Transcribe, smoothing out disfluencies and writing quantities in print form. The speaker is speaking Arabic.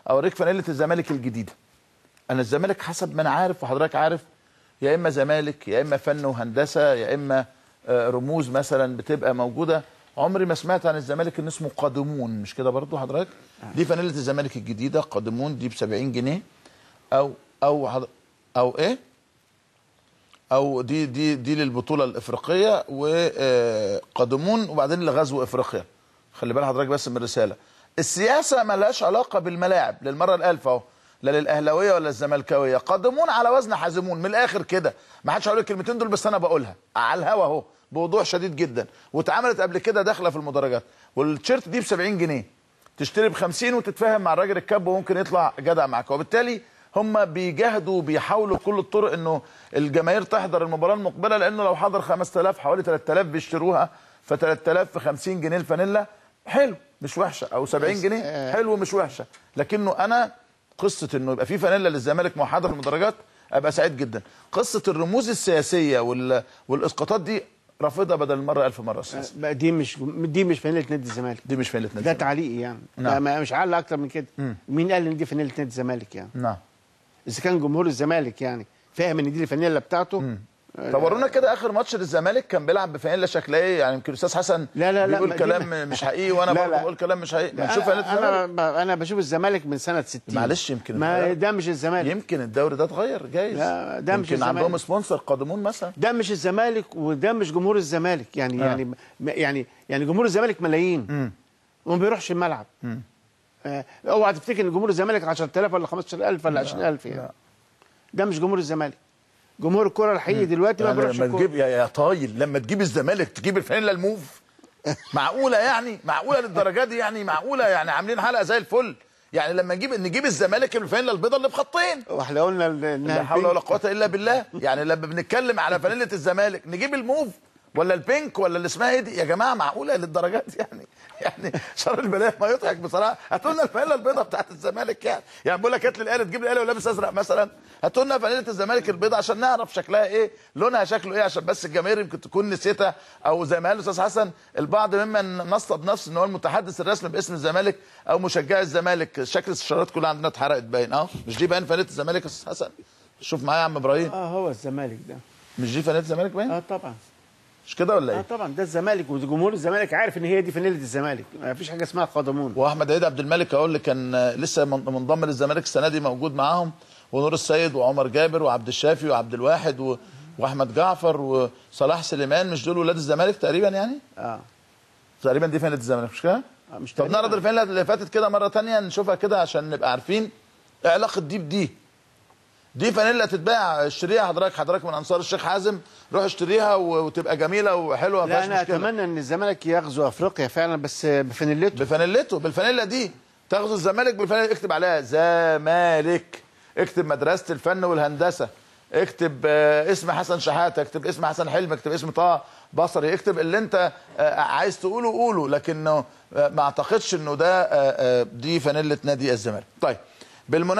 اوريك فانيله الزمالك الجديده. انا الزمالك حسب ما انا عارف وحضرتك عارف يا اما زمالك يا اما فن وهندسه يا اما رموز مثلا بتبقى موجوده. عمري ما سمعت عن الزمالك ان اسمه قادمون، مش كده برضو حضرتك؟ دي فانيله الزمالك الجديده قادمون، دي ب 70 جنيه او ايه؟ او دي للبطوله الافريقيه وقادمون وبعدين لغزو افريقيا. خلي بال حضرتك بس من الرساله. السياسه ما لهاش علاقه بالملاعب للمره الالف اهو، لا للاهلاويه ولا الزملكاويه. قادمون على وزن حازمون من الاخر كده، ما حدش هيقول الكلمتين دول بس انا بقولها على الهوا اهو بوضوح شديد جدا، واتعملت قبل كده داخله في المدرجات. والتيشيرت دي ب 70 جنيه تشتري ب 50 وتتفاهم مع الراجل الكاب وممكن يطلع جدع معاك. وبالتالي هم بيجاهدوا وبيحاولوا بكل الطرق انه الجماهير تحضر المباراه المقبله، لانه لو حضر 5000 حوالي 3000 بيشتروها، ف 3000 في 50 جنيه الفانيلا حلو مش وحشه، او 70 جنيه حلو مش وحشه. لكنه انا قصه انه يبقى في فانيلا للزمالك موحده في المدرجات ابقى سعيد جدا. قصه الرموز السياسيه والاسقاطات دي رافضها بدل المره 1000 مره. دي مش فانيله نادي الزمالك، دي مش فانيله نادي ده الزمالك، تعليقي يعني. نعم. مش عقل اكتر من كده. مين قال ان دي فانيله نادي الزمالك يعني؟ نعم. اذا كان جمهور الزمالك يعني فاهم ان دي الفانيله بتاعته. طب ورونا كده اخر ماتش للزمالك كان بيلعب بفانيلا شكلها ايه؟ يعني يمكن الاستاذ حسن بيقول كلام مش حقيقي وانا برضه بقول كلام مش حقيقي. ما نشوف فانيله الزمالك. انا بشوف الزمالك من سنه 60. معلش يمكن ما ده مش الزمالك. يمكن الدوري ده اتغير جايز. لا ده مش الزمالك. يمكن عندهم سبونسر قادمون مثلا. ده مش الزمالك وده مش جمهور الزمالك يعني يعني جمهور الزمالك ملايين وما بيروحش الملعب. اوعى تفتكر ان جمهور الزمالك 10000 ولا 15000 ولا 20000 يعني. لا. ده مش جمهور الزمالك. جمهور الكره الحقيقي دلوقتي ما بيروحش لما تجيب يا طايل، لما تجيب الزمالك تجيب الفانيلا الموف؟ معقوله يعني؟ معقوله للدرجه دي يعني؟ معقوله يعني؟ عاملين حلقه زي الفل يعني لما نجيب الزمالك الفانيلا البيضاء اللي بخطين. واحنا قلنا لا حول ولا قوه الا بالله. يعني لما بنتكلم على فانيله الزمالك نجيب الموف ولا البينك ولا اللي اسمها ايه دي؟ يا جماعه معقوله للدرجات يعني شر البلايا ما يضحك بصراحه. هاتوا لنا الفانيله البيضاء بتاعت الزمالك يعني بقول لك هات لي الاله، تجيب لي اله ولابس ازرق مثلا. هاتوا لنا فانيله الزمالك البيضاء عشان نعرف شكلها ايه، لونها شكله ايه، عشان بس الجماهير يمكن تكون نسيتها، او زي ما قال الاستاذ حسن البعض ممن نصب نفسه ان هو المتحدث الرسمي باسم الزمالك او مشجع الزمالك. شكل الشارات كلها عندنا اتحرقت باين مش دي باين فانيله الزمالك يا استاذ حسن؟ شوف معايا يا عم ابراهيم. هو الزمالك ده مش دي فانيله الزمالك باين؟ طبعا. مش كده ولا ايه؟ طبعا ده الزمالك وجمهور الزمالك عارف ان هي دي فانيله الزمالك، ما فيش حاجه اسمها قادمون. واحمد عيد عبد الملك اقول لك كان لسه منضم للزمالك السنه دي موجود معاهم، ونور السيد وعمر جابر وعبد الشافي وعبد الواحد واحمد جعفر وصلاح سليمان. مش دول ولاد الزمالك تقريبا يعني؟ تقريبا دي فانيله الزمالك مش كده؟ مش طب نعرض الفانيله اللي فاتت كده مره ثانيه نشوفها كده عشان نبقى عارفين ايه علاقه دي بدي. دي فانيلا تتباع، اشتريها حضرتك من انصار الشيخ حازم، روح اشتريها وتبقى جميله وحلوه. لا انا اتمنى ان الزمالك يغزو افريقيا فعلا بس بفانيلته بالفانيلا دي. تغزو الزمالك بالفانيلا، اكتب عليها زمالك، اكتب مدرسه الفن والهندسه، اكتب اسم حسن شحاته، اكتب اسم حسن حلمي، اكتب اسم طه بصري، اكتب اللي انت عايز تقوله قوله، لكنه ما اعتقدش انه ده دي فانيله نادي الزمالك. طيب بالمناسبه